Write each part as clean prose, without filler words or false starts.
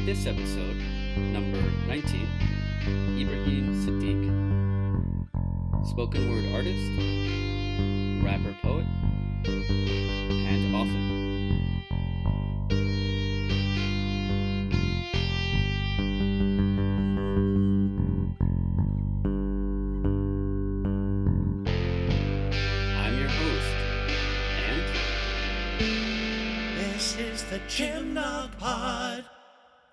this episode, number 19, Ibrahim Siddiq, spoken word artist, rapper poet, and author. I'm your host, and This is the Jim Nog Pod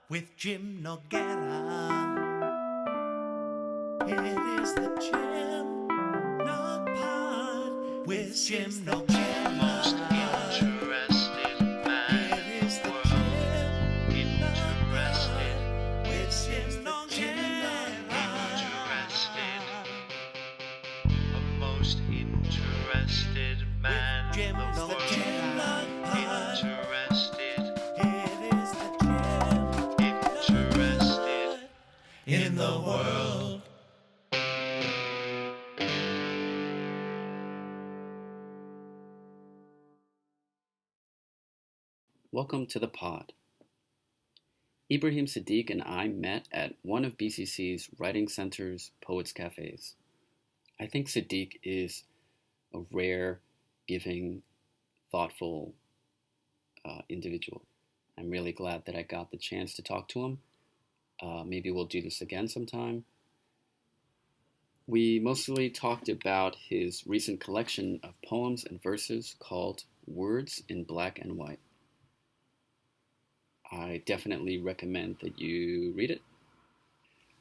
with Jim Noguera. It is the Jim Nog Pod with Jim Noguera. Most interested man It is the in the world. Jim Nog Interested, Pod with Jim Noguera. the most interested man Jim in the Nog world. Pod. Interested, It is the Jim interested. in the world. welcome to the pod. Ibrahim Siddiq and I met at one of BCC's Writing Center's Poets Cafes. I think Siddiq is a rare, giving, thoughtful individual. I'm really glad that I got the chance to talk to him. Maybe we'll do this again sometime. We mostly talked about his recent collection of poems and verses called Words in Black and White. I definitely recommend that you read it.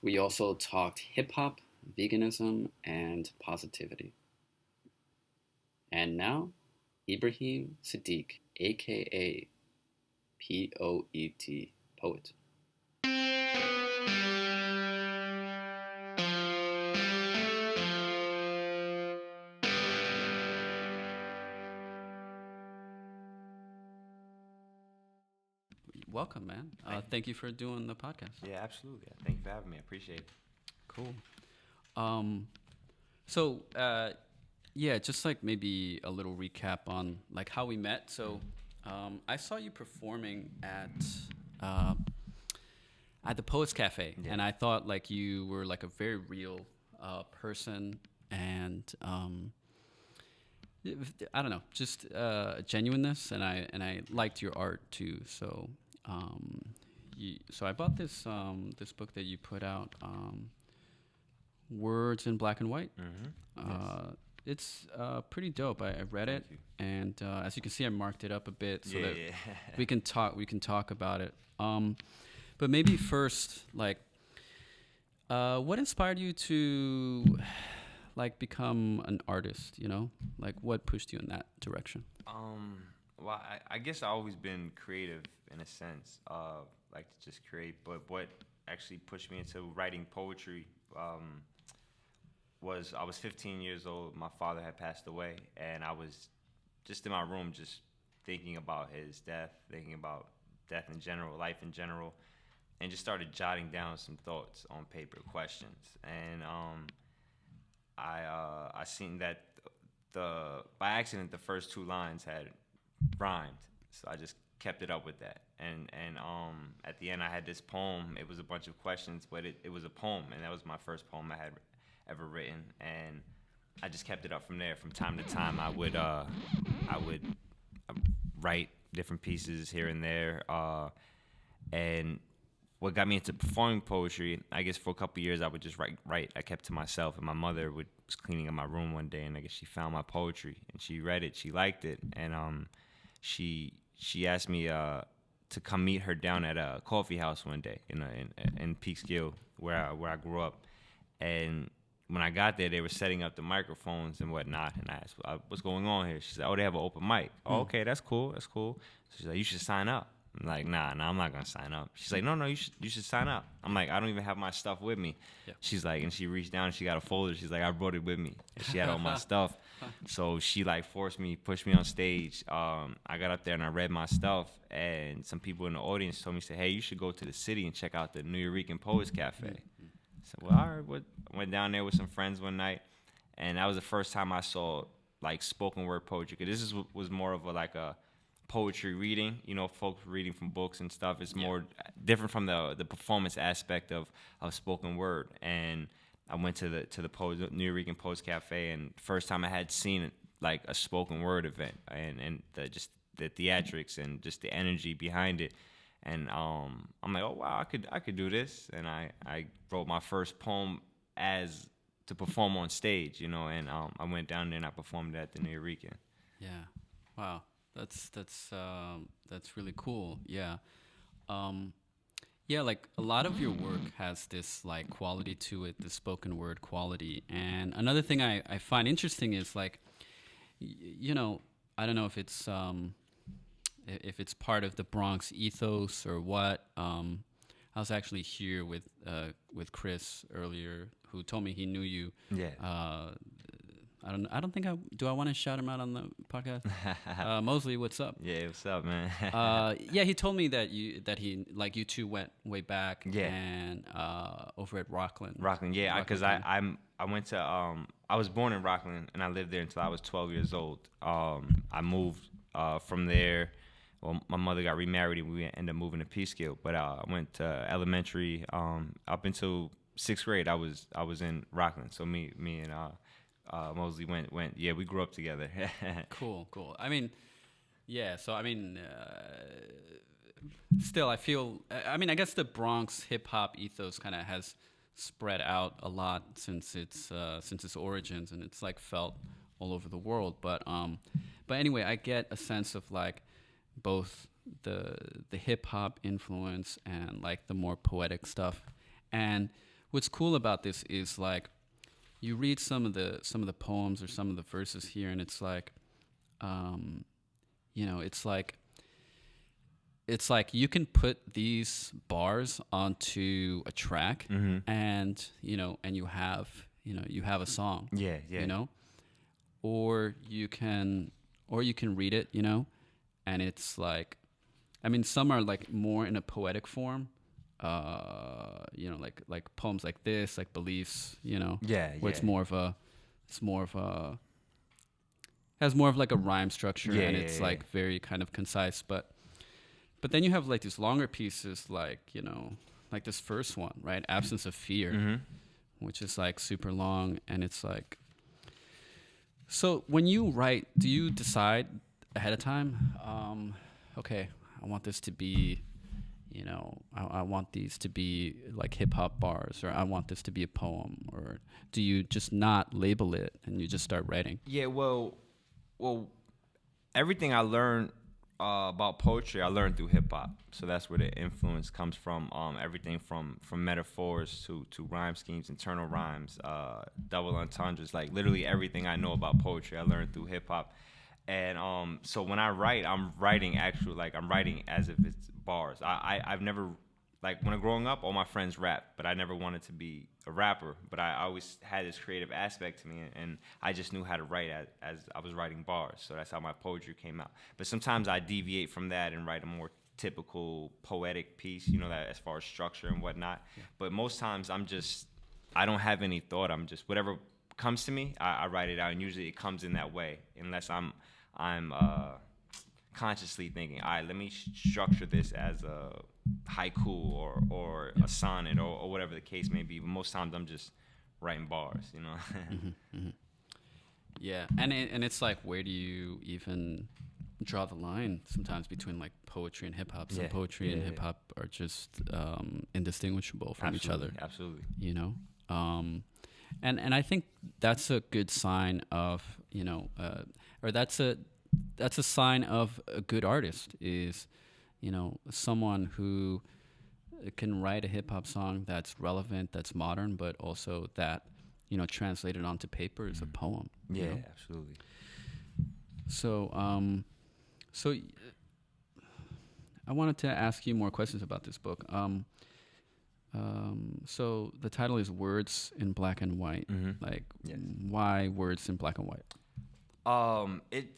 We also talked hip-hop, veganism, and positivity. And now, Ibrahim Siddiq, aka Poet, poet. Welcome, man. Thank you for doing the podcast. Yeah, absolutely. Thank you for having me. I appreciate it. Cool. Yeah, just like maybe a little recap on like how we met. So, I saw you performing at the Poets Cafe, Yeah. and I thought like you were like a very real person, and I don't know, just genuineness, and I liked your art too. So, so I bought this this book that you put out, Words in Black and White. Yes. It's pretty dope. I read it, you. and as you can see, I marked it up a bit so Yeah, that yeah. we can talk about it. But maybe first, like, what inspired you to like become an artist? You know, like what pushed you in that direction? Well, I guess I've always been creative in a sense, like to just create. But what actually pushed me into writing poetry was I was 15 years old. My father had passed away, and I was just in my room, just thinking about his death, thinking about death in general, life in general, and just started jotting down some thoughts on paper, questions. And I seen that by accident the first two lines had rhymed, so I just kept it up with that. And at the end I had this poem. It was a bunch of questions, but it was a poem, and that was my first poem I had ever written. And I just kept it up from there. From time to time, I would write different pieces here and there. And what got me into performing poetry, I guess for a couple of years I would just write. I kept to myself, and my mother was cleaning up my room one day, and I guess she found my poetry, and she read it, she liked it, and she asked me to come meet her down at a coffee house one day in Peekskill, where I grew up. And when I got there, they were setting up the microphones and whatnot, and I asked, "What's going on here?" She said, "Oh, they have an open mic." "Oh, okay, that's cool. So she's like, "You should sign up." I'm like, nah, I'm not gonna sign up. She's like, no, you should sign up. I'm like, I don't even have my stuff with me. Yeah. She's like, and she reached down and she got a folder. She's like, I brought it with me. And she had all my stuff. So she like pushed me on stage. I got up there and I read my stuff, and some people in the audience told me, say, hey, you should go to the city and check out the Noguera Poets Cafe. I said, well, all right. Went down there with some friends one night, and that was the first time I saw like spoken word poetry. Cause this was more of a poetry reading, folks reading from books and stuff. It's more different from the performance aspect of spoken word. And I went to the New York Poets Cafe, and first time I had seen like a spoken word event, and just the theatrics and just the energy behind it. And I'm like, oh wow, I could do this. And I wrote my first poem to perform on stage, and I went down there and I performed at the New York. Yeah. Wow. That's really cool. Yeah. Yeah, like a lot of your work has this like quality to it, the spoken word quality. And another thing I find interesting is like, I don't know if it's part of the Bronx ethos or what. I was actually here with Chris earlier, who told me he knew you. Yeah. I don't think I want to shout him out on the podcast. Mosley, what's up? Yeah, what's up, man? Yeah, he told me that he like you two went way back. Yeah. And over at Rockland. Rockland, yeah, because I went to I was born in Rockland and I lived there until I was 12 years old. I moved from there. Well, my mother got remarried and we ended up moving to Peekskill. But I went to elementary up until 6th grade. I was in Rockland. So me and Mosley went. Yeah, we grew up together. Cool. I mean, yeah. So I mean, still, I feel. I mean, I guess the Bronx hip hop ethos kind of has spread out a lot since its origins, and it's like felt all over the world. But anyway, I get a sense of like both the hip hop influence and like the more poetic stuff. And what's cool about this is like, you read some of the poems or some of the verses here, and it's like, it's like you can put these bars onto a track, and and you have a song. Yeah. Or you can read it, and it's like, I mean, some are like more in a poetic form. Like poems like this, like Beliefs, where it's more of a has more of like a rhyme structure, and it's like very kind of concise. But then you have like these longer pieces, like like this first one, right? Absence of Fear, which is like super long, and it's like. So when you write, do you decide ahead of time? Okay, I want this to be. I want these to be like hip hop bars, or I want this to be a poem, or do you just not label it and you just start writing? Yeah, well, everything I learned about poetry, I learned through hip hop. So that's where the influence comes from. Everything from metaphors to rhyme schemes, internal rhymes, double entendres, like literally everything I know about poetry, I learned through hip hop. And so when I write, I'm writing I'm writing as if it's bars. I've never, like when I'm growing up, all my friends rap, but I never wanted to be a rapper. But I always had this creative aspect to me, and I just knew how to write as I was writing bars. So that's how my poetry came out. But sometimes I deviate from that and write a more typical poetic piece, that as far as structure and whatnot. Yeah. But most times I don't have any thought. I'm just, whatever comes to me, I write it out, and usually it comes in that way, unless I'm consciously thinking, all right, let me structure this as a haiku or a sonnet or whatever the case may be. But most times I'm just writing bars, Yeah, and it's like, where do you even draw the line sometimes between like poetry and hip hop? Some poetry and hip hop are just indistinguishable from each other. Absolutely. And I think that's a good sign of or that's a sign of a good artist, is someone who can write a hip hop song that's relevant, that's modern, but also that translated onto paper is a poem. Yeah, absolutely. So I wanted to ask you more questions about this book. So the title is Words in Black and White. Like, why words in black and white?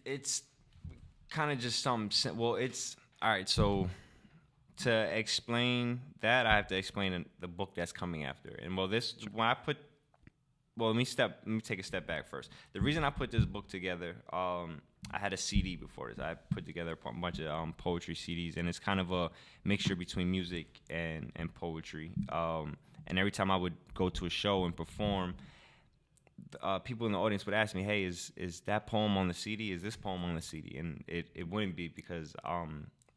It's kind of just something. Well, it's all right. So to explain that, I have to explain the book that's coming after. And well, when I put well, let me take a step back first. The reason I put this book together, I had a CD before this. I put together a bunch of poetry CDs, and it's kind of a mixture between music and poetry. And every time I would go to a show and perform, people in the audience would ask me, "Hey, is that poem on the CD? Is this poem on the CD?" And it wouldn't be, because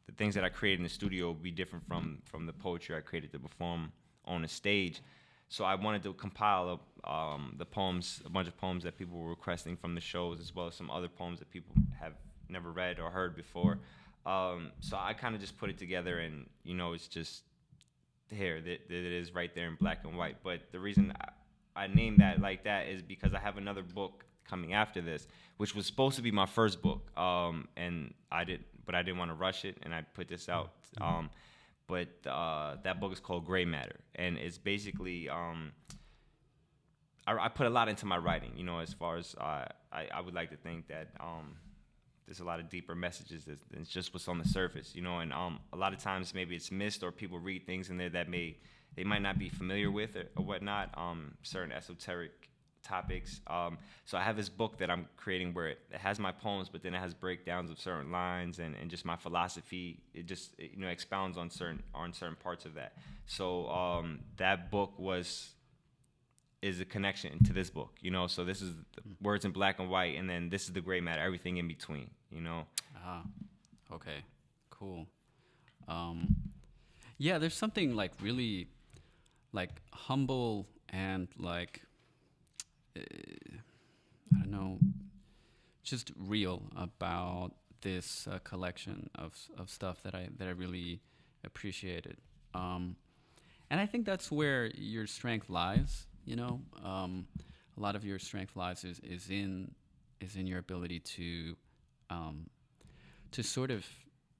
the things that I created in the studio would be different from the poetry I created to perform on the stage. So I wanted to compile the poems, a bunch of poems that people were requesting from the shows, as well as some other poems that people have never read or heard before. So I kind of just put it together, and it's just here. That it is right there in black and white. But the reason I named that like that is because I have another book coming after this, which was supposed to be my first book, and I didn't want to rush it, and I put this out. But that book is called Gray Matter, and it's basically I put a lot into my writing. As far as I would like to think that there's a lot of deeper messages than just what's on the surface. And a lot of times maybe it's missed, or people read things in there that they might not be familiar with or whatnot. Certain esoteric topics. So I have this book that I'm creating where it has my poems, but then it has breakdowns of certain lines and just my philosophy. It just expounds on certain parts of that. So that book is a connection to this book. So this is the words in black and white, and then this is the gray matter, everything in between. Okay, cool. Yeah, there's something like really like humble and like I don't know, just real about this collection of stuff that I really appreciated. And I think that's where your strength lies. A lot of your strength lies is in your ability to sort of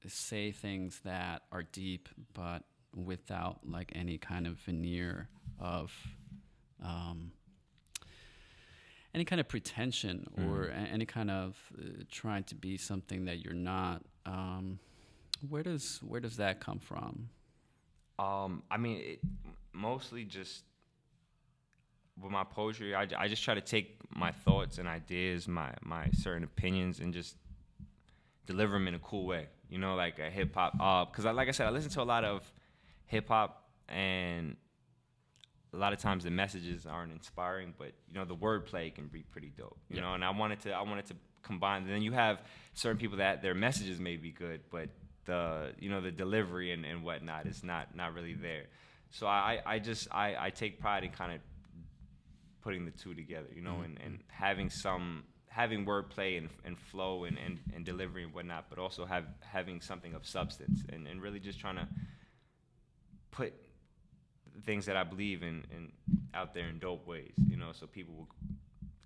say things that are deep, but without like any kind of veneer of any kind of pretension or any kind of trying to be something that you're not. Where does that come from? I mean, mostly just with my poetry, I just try to take my thoughts and ideas, my certain opinions, and just deliver them in a cool way. Like a hip hop. Because like I said, I listen to a lot of hip hop, and a lot of times the messages aren't inspiring, but the wordplay can be pretty dope. You know, and I wanted to combine. And then you have certain people that their messages may be good, but the delivery and whatnot is not really there. So I take pride in kind of putting the two together, and having wordplay and flow and delivery and whatnot, but also having something of substance and really just trying to put things that I believe in out there in dope ways, so people will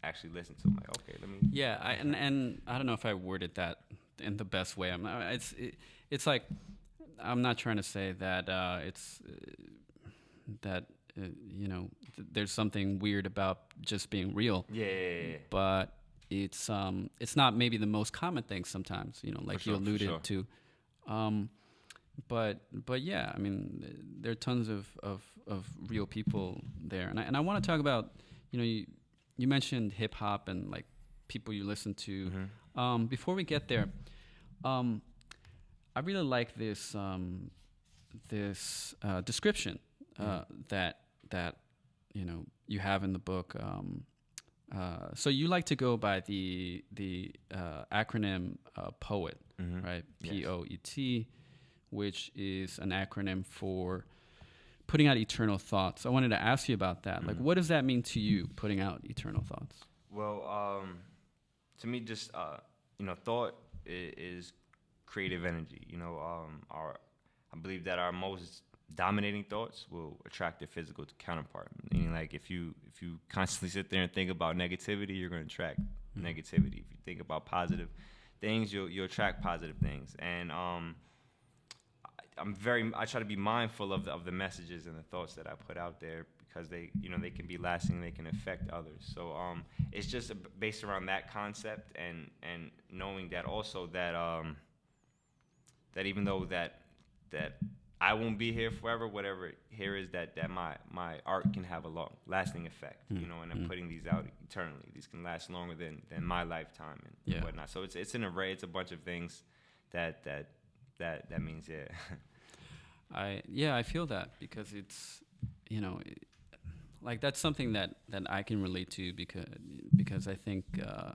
actually listen to them. Like, okay, let me. Yeah, and I don't know if I worded that in the best way. It's like I'm not trying to say that there's something weird about just being real. Yeah. But it's not maybe the most common thing sometimes. Like you alluded to. But yeah, I mean, there are tons of real people there, and I want to talk about, you mentioned hip hop and like people you listen to. Mm-hmm. Before we get there, I really like this description that you have in the book. So you like to go by the acronym POET, Mm-hmm. right? Yes. POET. Which is an acronym for putting out eternal thoughts. I wanted to ask you about that. Like, what does that mean to you, putting out eternal thoughts? Well, to me, just thought is creative energy. I believe that our most dominating thoughts will attract their physical counterpart. Meaning, like, if you constantly sit there and think about negativity, you're going to attract negativity. If you think about positive things, you'll attract positive things. And I try to be mindful of the messages and the thoughts that I put out there, because they can be lasting, they can affect others. So it's just based around that concept and knowing that also that that even though that I won't be here forever. Whatever here is that my art can have a long lasting effect, you know. And I'm putting these out eternally. These can last longer than my lifetime and whatnot. So it's an array. It's a bunch of things that means I feel that because it's, you know, like that's something that I can relate to because I think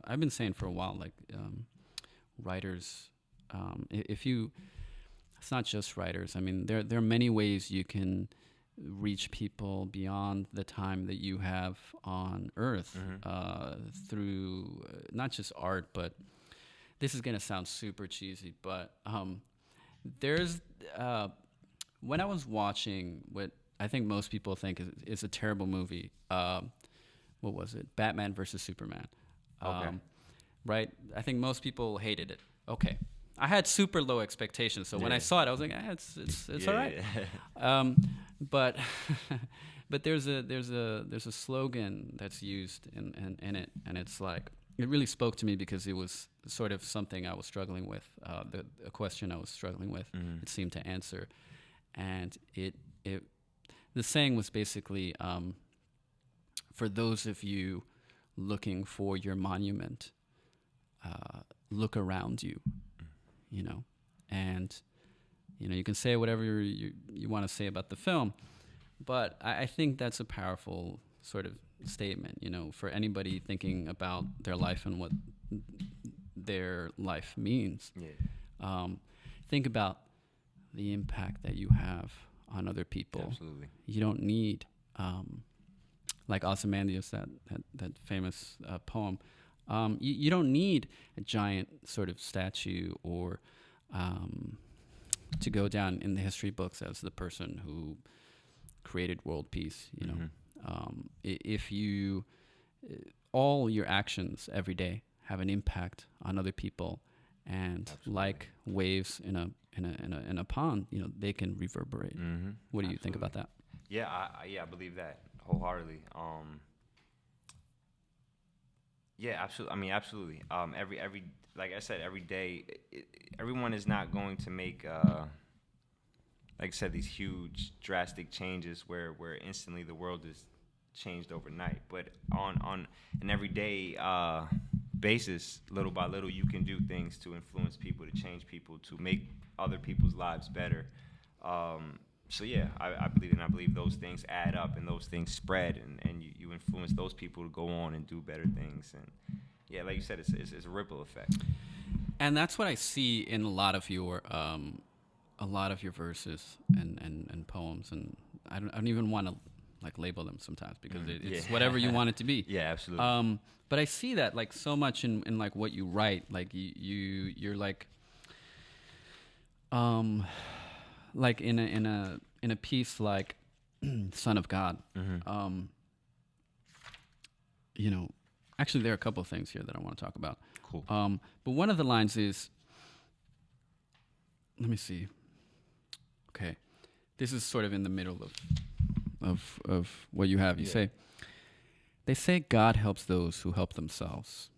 I've been saying for a while, like writers, if you, it's not just writers. I mean, there are many ways you can reach people beyond the time that you have on Earth through not just art, but this is gonna sound super cheesy, but there's when I was watching what I think most people think is a terrible movie. What was it? Batman versus Superman. Okay. Right? I think most people hated it. Okay. I had super low expectations, so when I saw it, I was like, it's all right. But but there's a slogan that's used in it, and it's like it really spoke to me because it was sort of something I was struggling with, a question I was struggling with. It seemed to answer, and the saying was basically, for those of you looking for your monument, look around you. You know, and you know, you can say whatever you want to say about the film, but I think that's a powerful sort of statement, you know, for anybody thinking about their life and what their life means. Think about the impact that you have on other people. Absolutely. You don't need, like Ozymandias, that famous poem. You don't need a giant sort of statue or to go down in the history books as the person who created world peace. You know, if you all your actions every day have an impact on other people, and Absolutely. like waves in a pond, you know, they can reverberate. What do you think about that? Yeah, I believe that wholeheartedly. Yeah, absolutely. I mean, absolutely. Every like I said, every day, everyone is not going to make, like I said, these huge, drastic changes where instantly the world is changed overnight. But on an everyday basis, little by little, you can do things to influence people, to change people, to make other people's lives better. So yeah, I believe, and I believe those things add up, and those things spread, and you influence those people to go on and do better things. And yeah, like you said, it's a ripple effect. And that's what I see in a lot of your verses and poems, and I don't even want to like label them sometimes because it's whatever you want it to be. Yeah, absolutely. But I see that like so much in like what you write, like you're like in a piece like Son of God. You know, actually there are a couple of things here that I want to talk about. Cool. But one of the lines is, let me see. Okay, this is sort of in the middle of what you have. You say, they say God helps those who help themselves.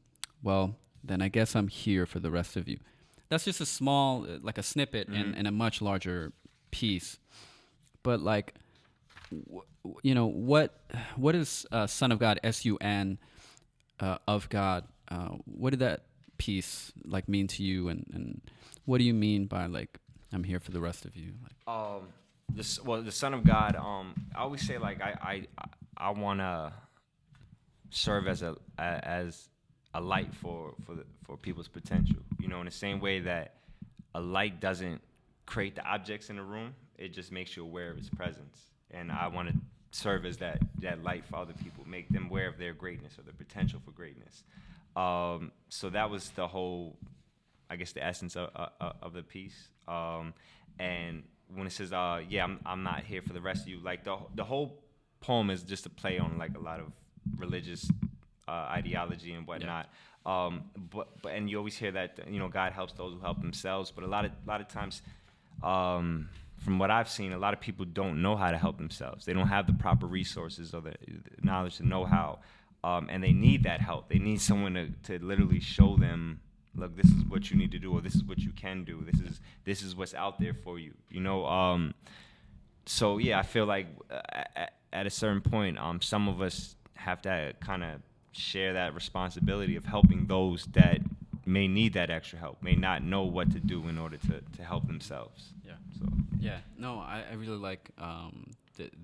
Well, then I guess I'm here for the rest of you. That's just a small, like a snippet in a much larger piece. But like, you know, what is Son of God, S-U-N, of God? What did that piece like mean to you, and what do you mean by like I'm here for the rest of you? Like, the Son of God. I always say like I want to serve as a light for people's potential. You know, in the same way that a light doesn't create the objects in the room, it just makes you aware of its presence. And I want to serve as that light for other people, make them aware of their greatness or their potential for greatness. So that was the whole, I guess, the essence of the piece. And when it says, I'm not here for the rest of you, like the whole poem is just a play on like a lot of religious ideology and whatnot. But and you always hear that, you know, God helps those who help themselves. But a lot of times, from what I've seen, a lot of people don't know how to help themselves. They don't have the proper resources or the knowledge to know how, and they need that help. They need someone to literally show them look, this is what you need to do, or this is what you can do. This is what's out there for you. So yeah, I feel like at a certain point, some of us have to kind of share that responsibility of helping those that may need that extra help, may not know what to do in order to help themselves. Yeah. So Yeah, no, I really like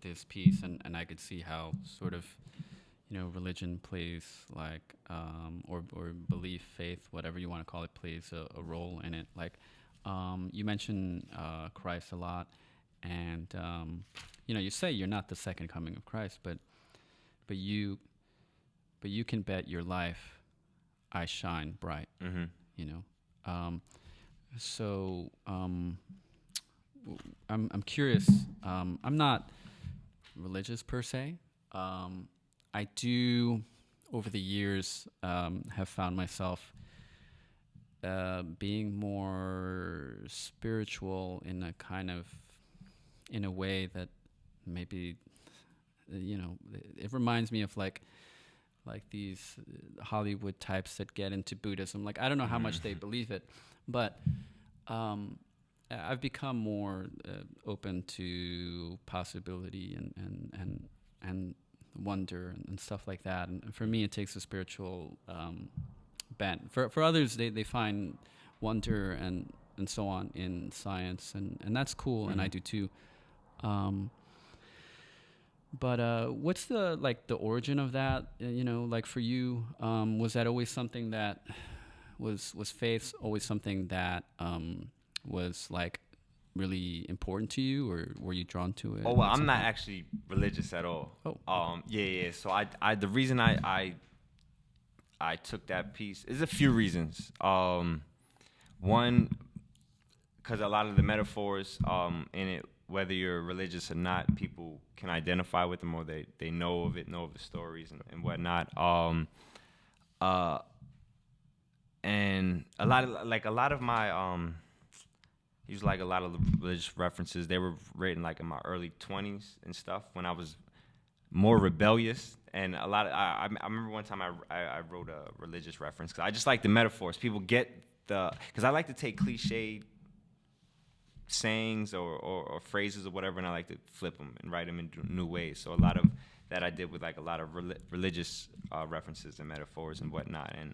this piece, and I could see how sort of, religion plays like, or belief, faith, whatever you want to call it, plays a role in it. Like, you mentioned Christ a lot, and you say you're not the second coming of Christ, but you can bet your life I shine bright. mm-hmm. So I'm curious. I'm not religious per se. I do, over the years, have found myself being more spiritual in a way that maybe, it reminds me of like these Hollywood types that get into Buddhism. Like, I don't know how much they believe it, but I've become more open to possibility and wonder and stuff like that. And for me, it takes a spiritual bent. For others, they find wonder and so on in science, and that's cool, Mm-hmm. and I do too. But what's the origin of that? Like for you, was that always something that was faith always something that was like really important to you, or were you drawn to it? Oh well, I'm not actually religious at all. Oh. Yeah. So I the reason I took that piece is a few reasons. One, because a lot of the metaphors in it, whether you're religious or not, people can identify with them, or they know of it, know of the stories and whatnot. And a lot of my use like a lot of the religious references. They were written like in my early 20s and stuff, when I was more rebellious. And a lot of I remember one time I wrote a religious reference because I just like the metaphors. People get because I like to take cliched sayings or phrases or whatever, and I like to flip them and write them in new ways. So a lot of that I did with like a lot of religious references and metaphors and whatnot. And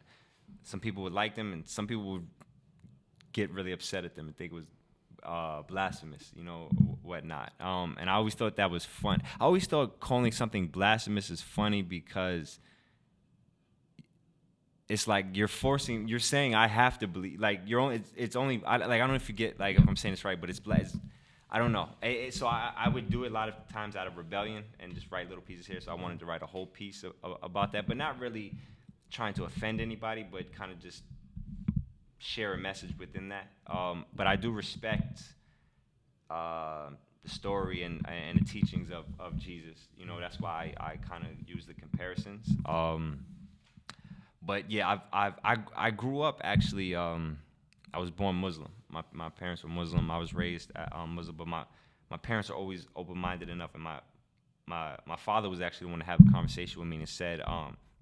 some people would like them, and some people would get really upset at them and think it was blasphemous, whatnot. And I always thought that was fun. I always thought calling something blasphemous is funny because it's like you're saying I have to believe. Like it's only I don't know if you get like if I'm saying this right, but it's I don't know. So I would do it a lot of times out of rebellion and just write little pieces here. So I wanted to write a whole piece about that, but not really trying to offend anybody, but kind of just share a message within that. But I do respect the story and the teachings of Jesus. That's why I kind of use the comparisons. But yeah, I grew up actually. I was born Muslim. My parents were Muslim. I was raised Muslim, but my parents are always open-minded enough, and my father was actually the one to have a conversation with me and said,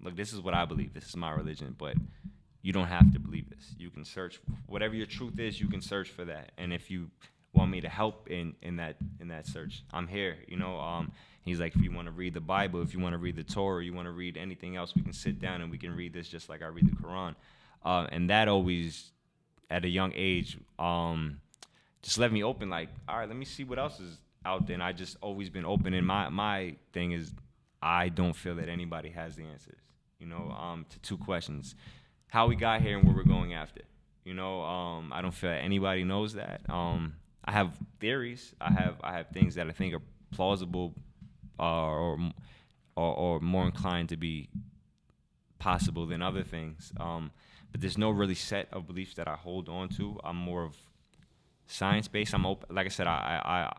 look, this is what I believe. This is my religion, but you don't have to believe this. You can search whatever your truth is. You can search for that, and if you want me to help in that search, I'm here. He's like, if you want to read the Bible, if you want to read the Torah, you want to read anything else, we can sit down and we can read this just like I read the Quran. And that always, at a young age, just left me open. Like, all right, let me see what else is out there. And I just always been open. And my thing is, I don't feel that anybody has the answers. To two questions: how we got here and where we're going after. I don't feel that anybody knows that. I have theories. I have things that I think are plausible, or more inclined to be possible than other things. But there's no really set of beliefs that I hold on to. I'm more of science-based. I'm open. Like I said, I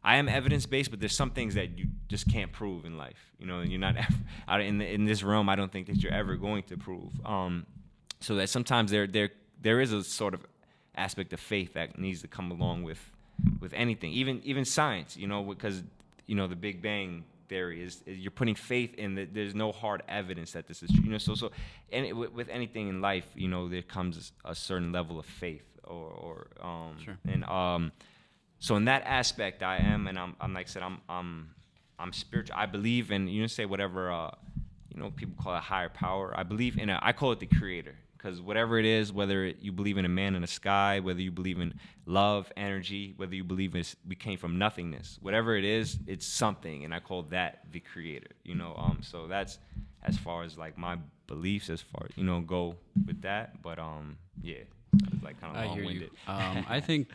am evidence-based, but there's some things that you just can't prove in life. And you're not ever, in this realm. I don't think that you're ever going to prove. So that sometimes there is a sort of aspect of faith that needs to come along with anything, even science. Because the Big Bang theory is you're putting faith in that there's no hard evidence that this is true. So and with anything in life, there comes a certain level of faith or Sure. and so in that aspect I am, and I'm like I said, I'm spiritual. I believe in, say whatever people call it higher power. I believe in I call it the creator. Because whatever it is, whether you believe in a man in the sky, whether you believe in love, energy, whether you believe we came from nothingness, whatever it is, it's something, and I call that the creator. So that's as far as like my beliefs, as far go with that. But yeah, it's like kind of long-winded. I think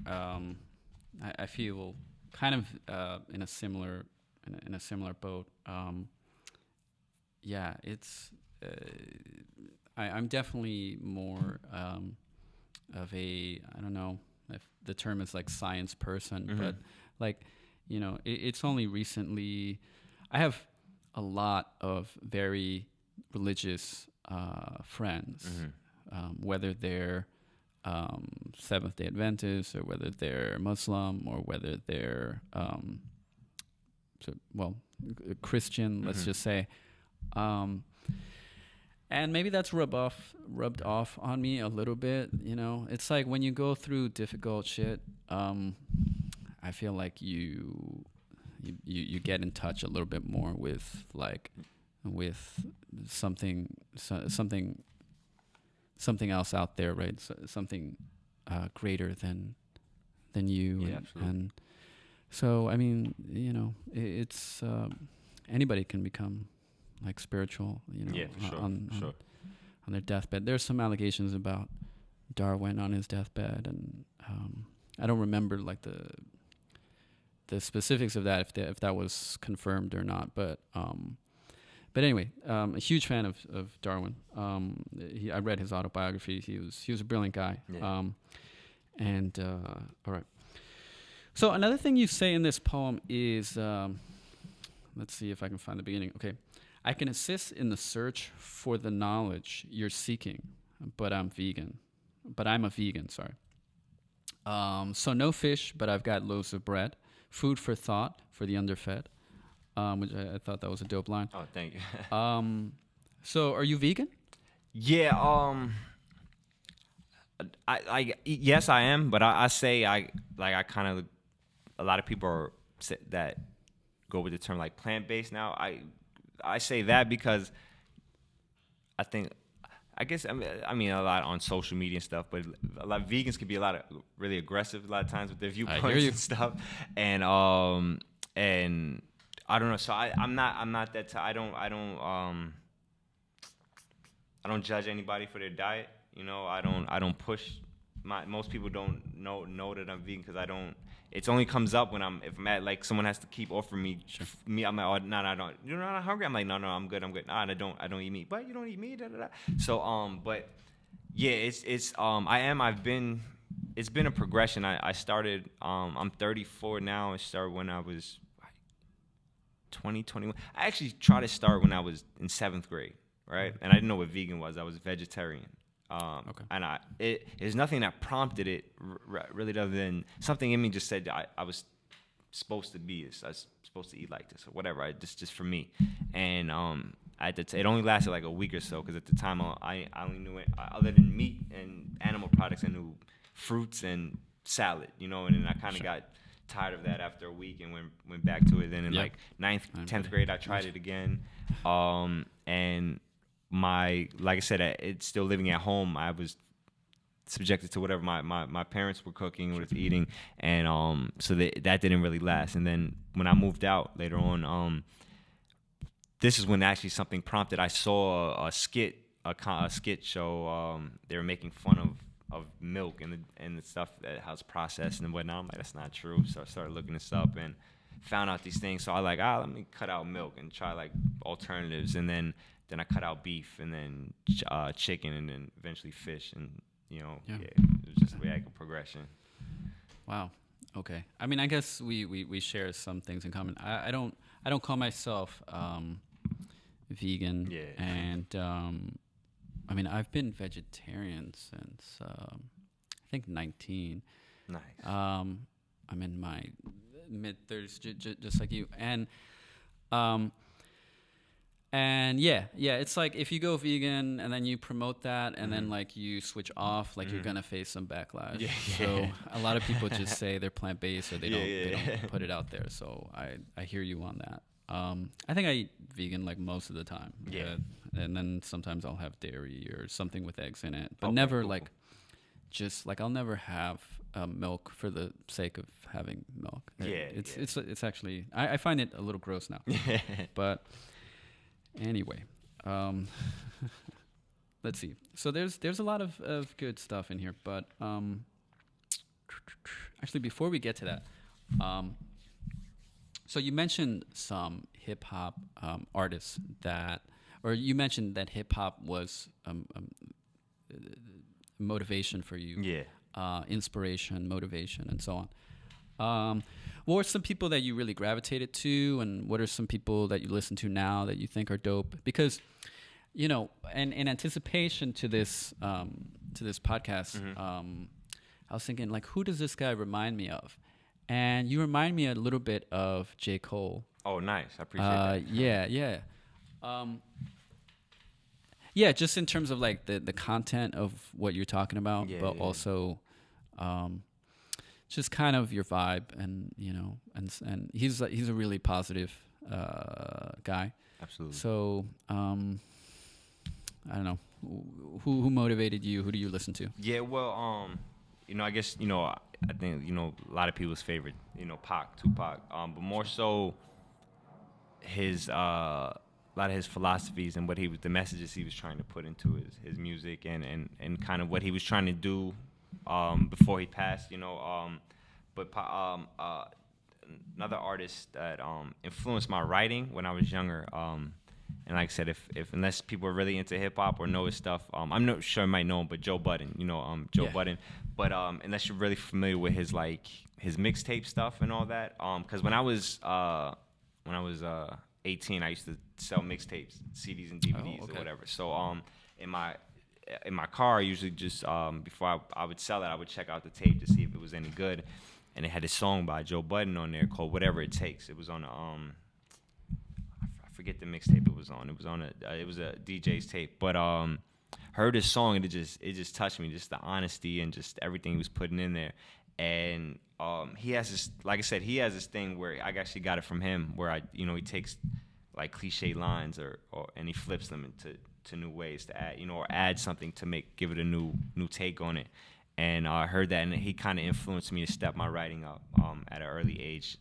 I feel kind of in a similar boat. It's. I'm definitely more of a, I don't know if the term is like science person, but like, it's only recently, I have a lot of very religious friends, whether they're Seventh-day Adventists or whether they're Muslim or whether they're Christian, let's just say. And maybe that's rubbed off on me a little bit. It's like when you go through difficult shit, I feel like you get in touch a little bit more with something else out there, right? Something greater than you. Yeah, absolutely. And so, I mean, it's anybody can become like spiritual, Yeah, for sure, on their deathbed. There's some allegations about Darwin on his deathbed, and I don't remember like the specifics of that, if that was confirmed or not. But anyway, a huge fan of Darwin. I read his autobiography. He was a brilliant guy. Yeah. All right. So another thing you say in this poem is, let's see if I can find the beginning. Okay. I can assist in the search for the knowledge you're seeking, but I'm vegan. But I'm a vegan, sorry. So no fish, but I've got loaves of bread. Food for thought for the underfed, which I thought that was a dope line. Oh, thank you. So are you vegan? Yeah. Yes, I am, but I say I kind of, a lot of people are that go with the term like plant-based now. I say that because I guess I mean a lot on social media and stuff, but a lot of vegans can be really aggressive a lot of times with their viewpoints and stuff, and I don't know. So I'm not that I don't judge anybody for their diet. I don't push. Most people don't know that I'm vegan because I don't. It only comes up if I'm at, like, someone has to keep offering me me. I'm like, oh, no, I don't. You're not hungry. I'm like, no, I'm good. Nah, I don't eat meat. But you don't eat meat. Da, da, da. So but yeah, it's it's been a progression. I started. I'm 34 now. I started when I was 21. I actually tried to start when I was in 7th grade, right? And I didn't know what vegan was. I was vegetarian. Okay. And there's nothing that prompted it really, other than something in me just said I was supposed to be this. I was supposed to eat like this or whatever. Just for me. And it only lasted like a week or so because at the time I only knew it other than meat and animal products. I knew fruits and salad, and then I kind of got tired of that after a week and went back to it. Then in like 9th, 10th grade, I tried it again. And like I said, it's still living at home. I was subjected to whatever my parents were cooking, was eating, and so that didn't really last. And then when I moved out later on, this is when actually something prompted. I saw a skit show. They were making fun of milk and the stuff that how it's processed and whatnot. I'm like, that's not true. So I started looking this up and found out these things. So I was like, let me cut out milk and try like alternatives, and then I cut out beef, and then chicken, and then eventually fish, and it was just like a progression. Wow. Okay. I mean, I guess we share some things in common. I don't call myself vegan. Yeah. And I mean, I've been vegetarian since I think 19. Nice. I'm in my mid-30s, just like you. Um, and yeah, it's like if you go vegan and then you promote that and then like you switch off, like you're gonna face some backlash. Yeah. So a lot of people just say they're plant-based or they Yeah. don't put it out there. So I hear you on that. I think I eat vegan like most of the time. Yeah. And then sometimes I'll have dairy or something with eggs in it, but Okay, never cool. like just like I'll never have milk for the sake of having milk. It's actually I find it a little gross now. But anyway, let's see. So there's a lot of good stuff in here, but actually before we get to that, so you mentioned some hip hop artists or you mentioned that hip hop was motivation for you. Yeah. Inspiration, motivation, and so on. What are some people that you really gravitated to, and what are some people that you listen to now that you think are dope? Because, you know, and in anticipation to this podcast, I was thinking, like, who does this guy remind me of? And you remind me a little bit of J. Cole. Oh, nice. I appreciate that. Yeah. Yeah, just in terms of like the content of what you're talking about, but also just kind of your vibe, and you know, and he's a really positive guy. Absolutely. So I don't know who motivated you. Who do you listen to? Yeah, well, you know, I guess, you know, I think, you know, a lot of people's favorite, you know, Tupac, but more so his a lot of his philosophies and the messages he was trying to put into his music, and kind of what he was trying to do before he passed, you know. But another artist that influenced my writing when I was younger, and like I said, if unless people are really into hip hop or know his stuff, I'm not sure I might know him, but Joe Budden, you know, Joe Budden. But unless you're really familiar with his mixtape stuff and all that, because when I was 18, I used to sell mixtapes, CDs and DVDs or whatever. So in my car, I usually just before I would sell it, I would check out the tape to see if it was any good, and it had a song by Joe Budden on there called "Whatever It Takes." It was on I forget the mixtape it was on. It was a DJ's tape, but heard his song and it just touched me, just the honesty and just everything he was putting in there. And he has this, like I said, he has this thing where I actually got it from him, where he takes like cliche lines and he flips them into new ways to add, or add something to give it a new take on it. And I heard that, and he kind of influenced me to step my writing up at an early age.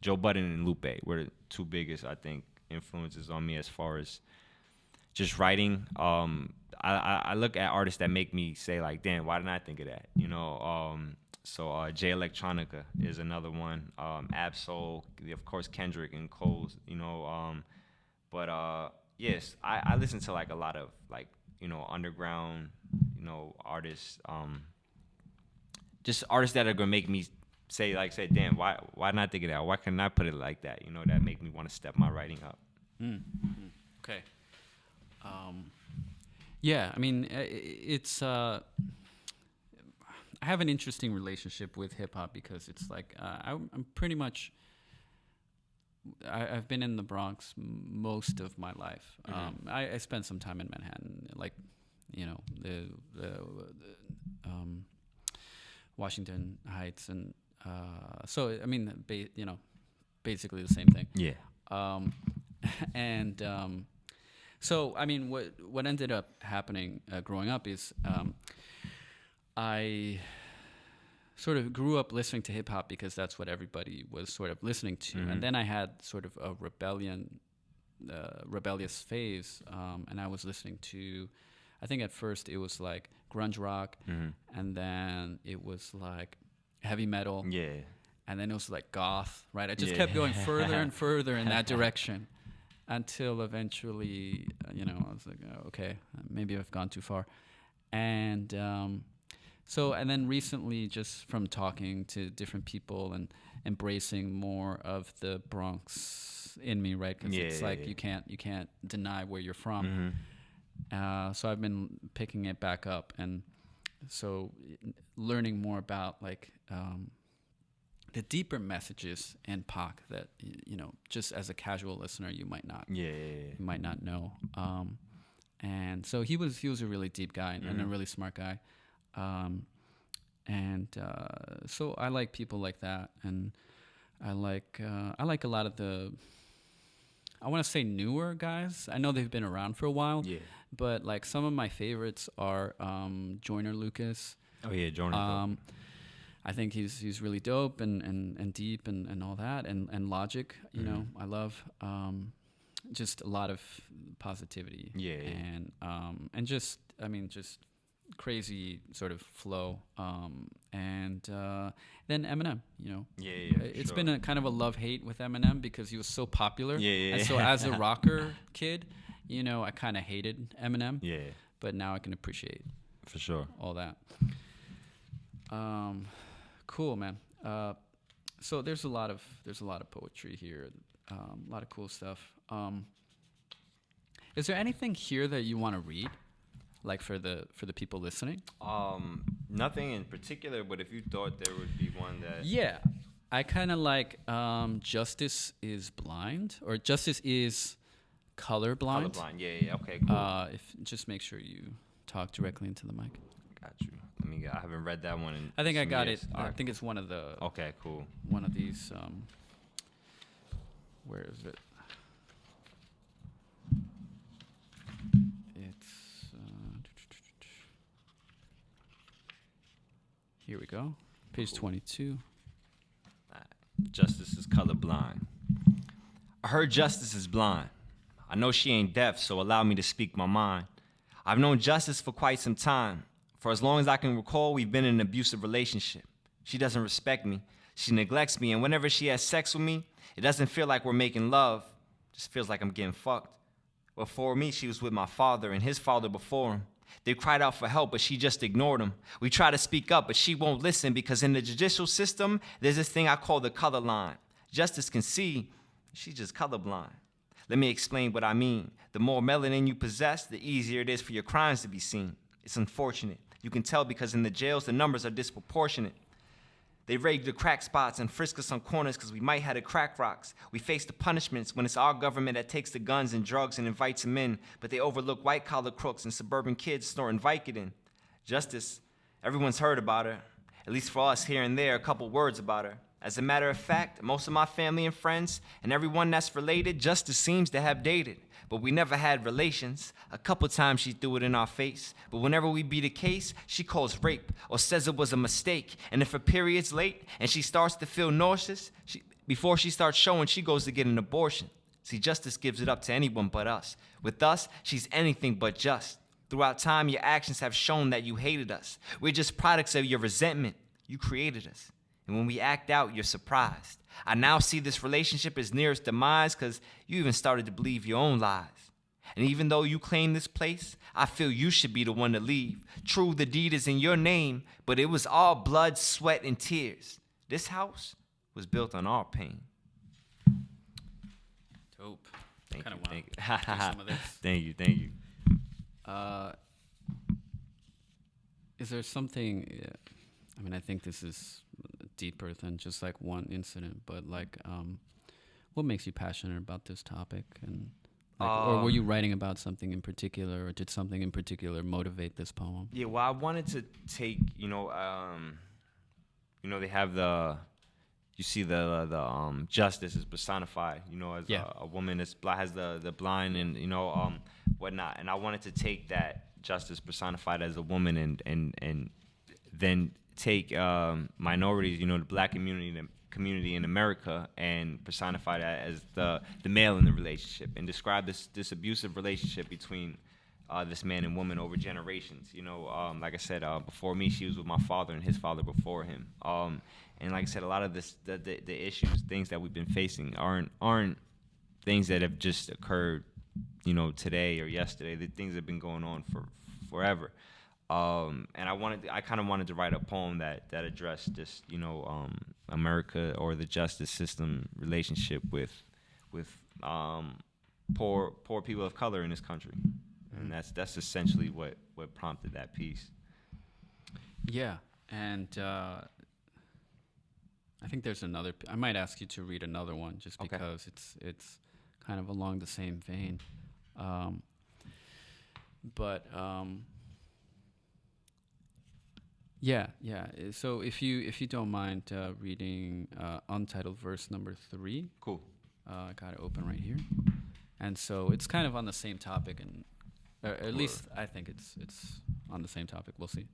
Joe Budden and Lupe were the two biggest, I think, influences on me as far as just writing. I look at artists that make me say, like, damn, why didn't I think of that? So Jay Electronica is another one. Absol, of course, Kendrick and Cole. But yes, I listen to like a lot of like underground artists. Just artists that are gonna make me say, damn, why didn't I think of that? Why couldn't I put it like that? That make me want to step my writing up. Okay. Yeah, I mean, it's. I have an interesting relationship with hip hop because it's like I'm pretty much. I've been in the Bronx most of my life. I spent some time in Manhattan, like the Washington Heights, and so I mean, basically the same thing. Yeah. And so I mean, what ended up happening growing up is I sort of grew up listening to hip hop because that's what everybody was sort of listening to, and then I had sort of a rebellious phase, and I was listening to, I think at first it was like grunge rock, and then it was like heavy metal, and then it was like goth, right? I just kept going further and further in that direction until eventually, I was like, oh, okay, maybe I've gone too far, and and then recently, just from talking to different people and embracing more of the Bronx in me, right? Because it's like you can't deny where you're from. So I've been picking it back up, and so learning more about like the deeper messages in Pac that you know, just as a casual listener, you might not you might not know. And so he was a really deep guy and a really smart guy. So I like people like that, and I like a lot of the, I want to say, newer guys. I know they've been around for a while, but like some of my favorites are Joyner Lucas. Oh yeah, Joyner. I think he's really dope and deep and all that, and Logic. You know, I love just a lot of positivity. And just, I mean, just crazy sort of flow. And then Eminem, you know. It's been a kind of a love-hate with Eminem because he was so popular. And so as a rocker kid, you know, I kind of hated Eminem. But now I can appreciate for sure all that. Cool, man. So there's a lot of poetry here, a lot of cool stuff. Is there anything here that you want to read, like for the people listening? Nothing in particular, but if you thought there would be one that... Yeah, I kind of like Justice is Blind, or Justice is Colorblind. Colorblind, yeah, okay, cool. Just make sure you talk directly into the mic. Got you. I haven't read that one in I think I got years. it. I think it's one of the... Okay, cool. One of these... where is it? It's... here we go. Page 22. Justice is colorblind. I heard Justice is blind. I know she ain't deaf, so allow me to speak my mind. I've known Justice for quite some time. For as long as I can recall, we've been in an abusive relationship. She doesn't respect me. She neglects me, and whenever she has sex with me, it doesn't feel like we're making love. It just feels like I'm getting fucked. Before me, she was with my father and his father before him. They cried out for help, but she just ignored them. We try to speak up, but she won't listen because in the judicial system, there's this thing I call the color line. Justice can see, she's just colorblind. Let me explain what I mean. The more melanin you possess, the easier it is for your crimes to be seen. It's unfortunate. You can tell because in the jails, the numbers are disproportionate. They raid the crack spots and frisk us on corners because we might have the crack rocks. We face the punishments when it's our government that takes the guns and drugs and invites them in, but they overlook white-collar crooks and suburban kids snorting Vicodin. Justice, everyone's heard about her. At least for us, here and there, a couple words about her. As a matter of fact, most of my family and friends and everyone that's related, Justice seems to have dated. But we never had relations. A couple times she threw it in our face. But whenever we beat a case, she calls rape or says it was a mistake. And if her period's late and she starts to feel nauseous, before she starts showing, she goes to get an abortion. See, Justice gives it up to anyone but us. With us, she's anything but just. Throughout time, your actions have shown that you hated us. We're just products of your resentment. You created us. And when we act out, you're surprised. I now see this relationship as near its demise because you even started to believe your own lies. And even though you claim this place, I feel you should be the one to leave. True, the deed is in your name, but it was all blood, sweat, and tears. This house was built on our pain. Dope. Thank Kinda you. wanna Thank you. do some of this. Thank you. Thank you. Is there something... I mean, I think this is deeper than just like one incident, but like, what makes you passionate about this topic? And like, or were you writing about something in particular, or did something in particular motivate this poem? Yeah, well, I wanted to take, they have you see the Justice is personified, as a woman that's has the blind and whatnot, and I wanted to take that Justice personified as a woman and then take minorities, the black community in America, and personify that as the male in the relationship, and describe this abusive relationship between this man and woman over generations. Like I said, before me, she was with my father and his father before him. And like I said, a lot of the issues, things that we've been facing, aren't things that have just occurred, today or yesterday. The things have been going on for forever. And I kind of wanted to write a poem that addressed this, America or the justice system relationship with poor people of color in this country, and that's essentially what prompted that piece. Yeah, and I think there's another. I might ask you to read another one just Okay. because it's kind of along the same vein. Um, but yeah. So if you don't mind reading Untitled verse number 3, Cool. I got it open right here, and so it's kind of on the same topic, and at least I think it's on the same topic. We'll see.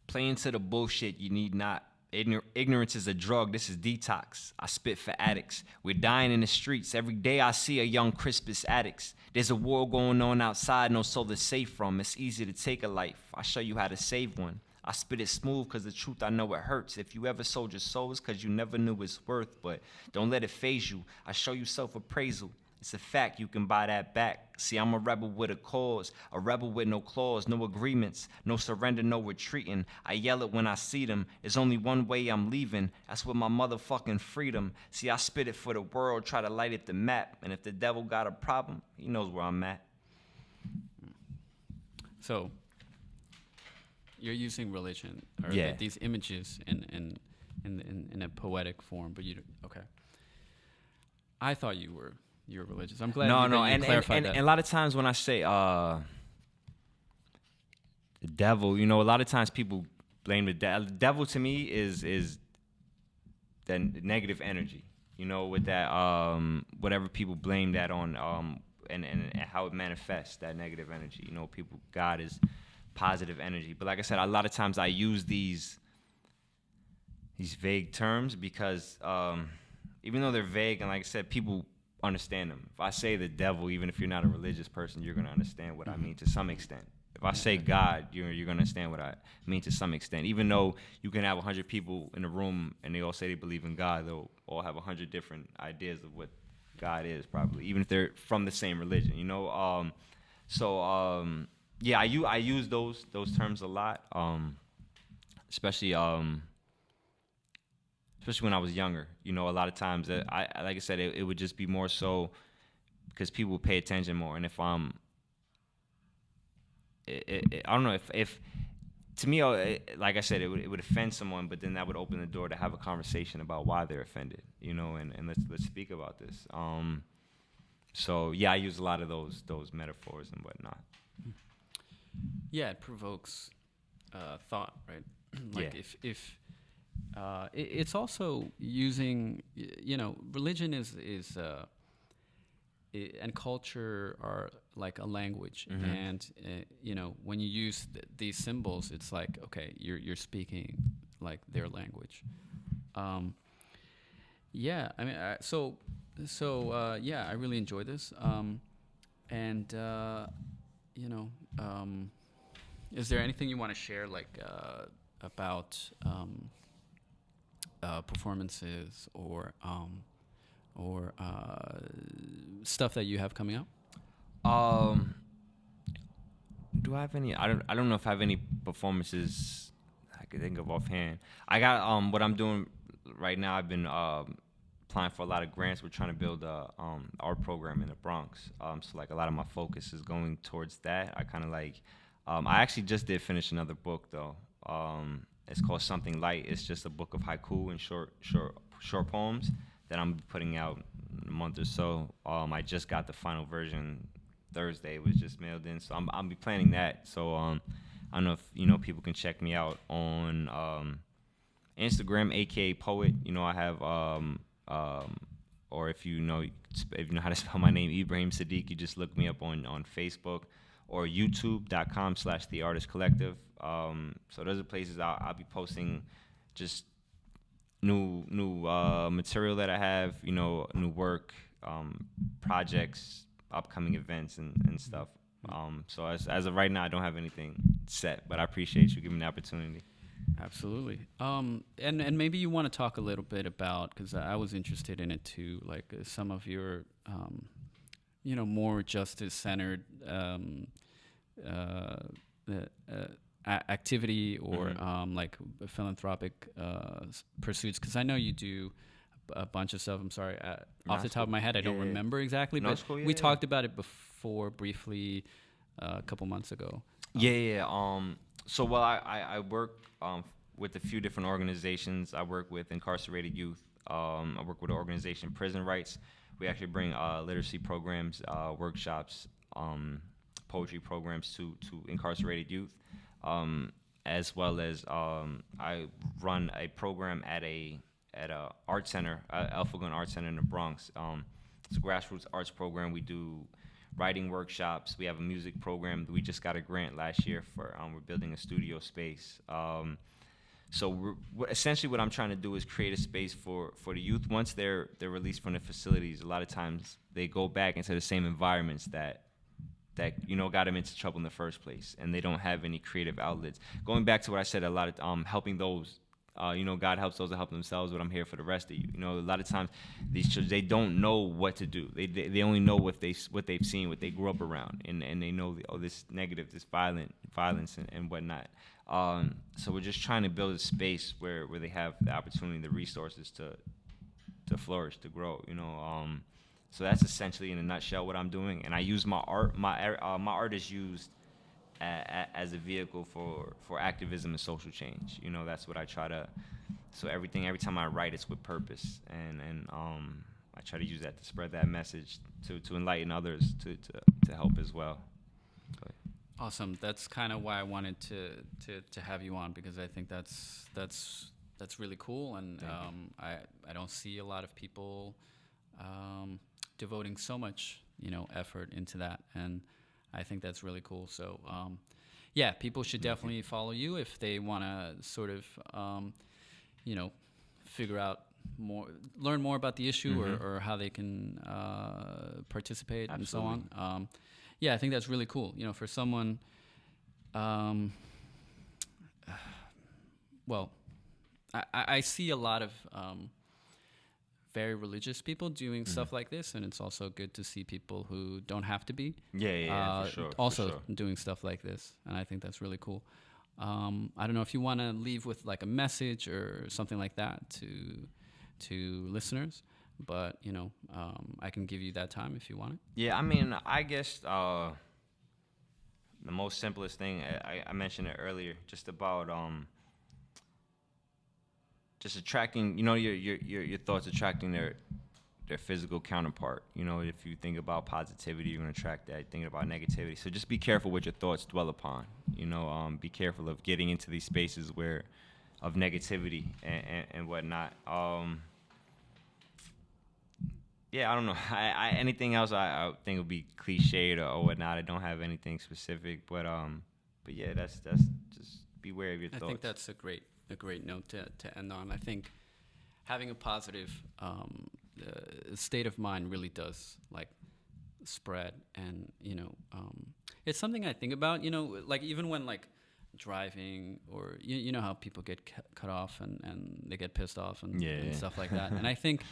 Play into the bullshit you need not. Ignorance is a drug, this is detox. I spit for addicts. We're dying in the streets. Every day I see a young Crispus addicts. There's a war going on outside, no soul that's safe from. It's easy to take a life. I show you how to save one. I spit it smooth cause the truth I know it hurts. If you ever sold your souls cause you never knew its worth, but don't let it phase you. I show you self-appraisal. It's a fact, you can buy that back. See, I'm a rebel with a cause, a rebel with no clause, no agreements, no surrender, no retreating. I yell it when I see them. There's only one way I'm leaving. That's with my motherfucking freedom. See, I spit it for the world, try to light it the map. And if the devil got a problem, he knows where I'm at. So you're using religion or Yeah. these images in a poetic form, but okay. I thought you're religious. I'm glad you clarified that. And a lot of times when I say the devil, you know, a lot of times people blame the devil. The devil to me is the negative energy, you know, with that whatever people blame that on and how it manifests, that negative energy. You know, God is positive energy. But like I said, a lot of times I use these vague terms because even though they're vague, and like I said, people understand them. If I say the devil, even if you're not a religious person, you're going to understand what I mean to some extent. If I say God, you're going to understand what I mean to some extent. Even though you can have 100 people in a room and they all say they believe in God, they'll all have 100 different ideas of what God is, probably, even if they're from the same religion, you know? Yeah, I use those terms a lot, especially when I was younger. You know, a lot of times like I said, it would just be more so because people would pay attention more. And if I don't know if to me, like I said, it would offend someone, but then that would open the door to have a conversation about why they're offended, you know, and let's speak about this. So yeah, I use a lot of those metaphors and whatnot. Yeah, it provokes thought, right? Like if it's also using, you know, religion is and culture are like a language, and you know, when you use these symbols, it's like, okay, you're speaking like their language. Yeah, I mean, yeah, I really enjoy this, and you know, is there anything you want to share, like about performances or stuff that you have coming up? Do I have any? I don't know if I have any performances I could think of offhand. I got what I'm doing right now. I've been applying for a lot of grants. We're trying to build a art program in the Bronx. So like a lot of my focus is going towards that. I kind of like. I actually just did finish another book though. It's called Something Light. It's just a book of haiku and short poems that I'm putting out in a month or so. I just got the final version Thursday. It was just mailed in, so I'll be planning that. So I don't know if you know, people can check me out on Instagram, aka Poet. You know, I have or if you know how to spell my name, Ibrahim Siddiq, you just look me up on Facebook or youtube.com/The Artist Collective. So those are places I'll be posting just new material that I have, you know, new work, projects, upcoming events and stuff. So as of right now, I don't have anything set, but I appreciate you giving me the opportunity. Absolutely. And maybe you want to talk a little bit about, because I was interested in it too, like some of your, you know, more justice-centered activity or like philanthropic pursuits, because I know you do a bunch of stuff. I'm sorry, off the top of my head, I don't remember exactly, but we talked about it before briefly a couple months ago. So well, I work with a few different organizations. I work with incarcerated youth. I work with an organization, Prison Rights. We actually bring literacy programs, workshops, poetry programs to incarcerated youth, as well as I run a program at a art center, Alpha Gun Art Center in the Bronx. It's a grassroots arts program. We do writing workshops. We have a music program. We just got a grant last year for we're building a studio space. So essentially what I'm trying to do is create a space for the youth. Once they're released from the facilities, a lot of times they go back into the same environments that got them into trouble in the first place, and they don't have any creative outlets. Going back to what I said, a lot of helping those. God helps those that help themselves, but I'm here for the rest of you. A lot of times these children, they don't know what to do. They only know what they've seen, what they grew up around, and they know this negative, this violence and whatnot. So we're just trying to build a space where they have the opportunity, the resources to flourish, to grow. So that's essentially in a nutshell what I'm doing, and I use my art. My art is used as a vehicle for activism and social change. That's what I try to. So every time I write, it's with purpose, and I try to use that to spread that message to enlighten others to help as well. Awesome. That's kind of why I wanted to have you on, because I think that's really cool, and I don't see a lot of people devoting so much effort into that, and I think that's really cool. So yeah, people should definitely follow you if they want to sort of figure out more, learn more about the issue, or how they can participate. Absolutely. And so on. Yeah, I think that's really cool. For someone, well, I see a lot of very religious people doing stuff like this, and it's also good to see people who don't have to be. Yeah, for sure. Also doing stuff like this, and I think that's really cool. I don't know if you want to leave with like a message or something like that to listeners, but I can give you that time if you want it. Yeah, I mean, I guess the most simplest thing, I mentioned it earlier, just about just attracting, your thoughts attracting their physical counterpart. If you think about positivity, you're gonna attract that. Thinking about negativity, so just be careful what your thoughts dwell upon. Be careful of getting into these spaces of negativity and whatnot. Yeah, I don't know. I anything else I think would be cliched or whatnot. I don't have anything specific, but yeah, that's just beware of your thoughts. I think that's a great note to end on. I think having a positive state of mind really does like spread, and it's something I think about. Like even when like driving, or you know how people get cut off and they get pissed off and stuff like that. And I think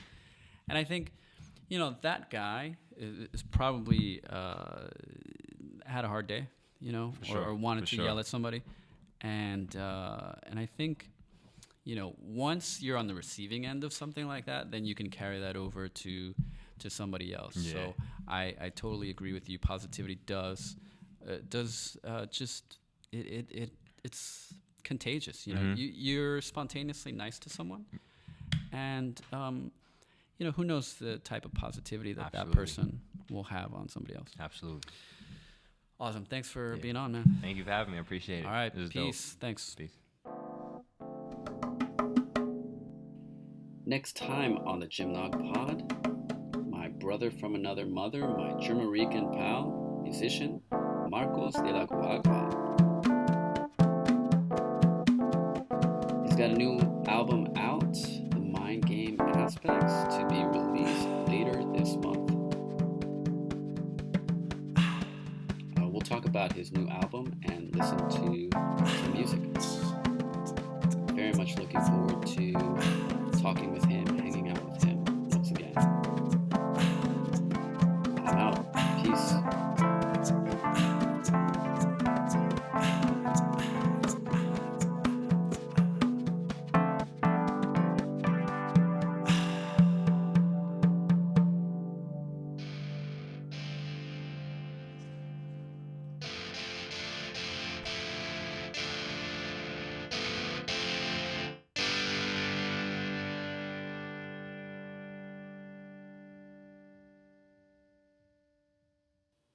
that guy is probably had a hard day, or wanted to yell at somebody. And I think, once you're on the receiving end of something like that, then you can carry that over to somebody else. Yeah. So I totally agree with you. Positivity does it's contagious. You're spontaneously nice to someone, and who knows the type of positivity that Absolutely. That person will have on somebody else. Absolutely. Awesome. Thanks for being on, man. Thank you for having me. I appreciate it. All right. Peace. Dope. Thanks. Peace. Next time on the Jim Nog Pod, my brother from another mother, my Jamaican pal, musician, Marcos de la Guagua. He's got a new album out, The Mind Game Aspects, to be released later this month. We'll talk about his new album and listen to some music. Very much looking forward to talking with him, hanging out with him once again. I'm out. Peace.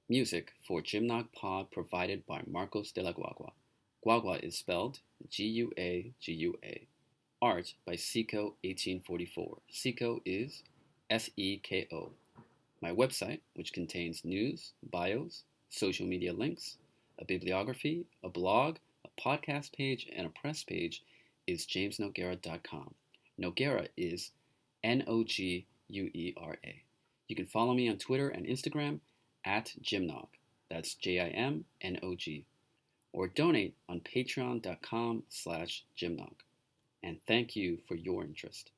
Music for Gymnog Pod provided by Marcos de la Guagua. Guagua is spelled Guagua. Art by Seco1844. Seco is Seko. My website, which contains news, bios, social media links, a bibliography, a blog, a podcast page, and a press page, is jamesnoguera.com. Noguera is Noguera. You can follow me on Twitter and Instagram at Gymnog. That's JIMNOG. Or donate on patreon.com/Gymnog. And thank you for your interest.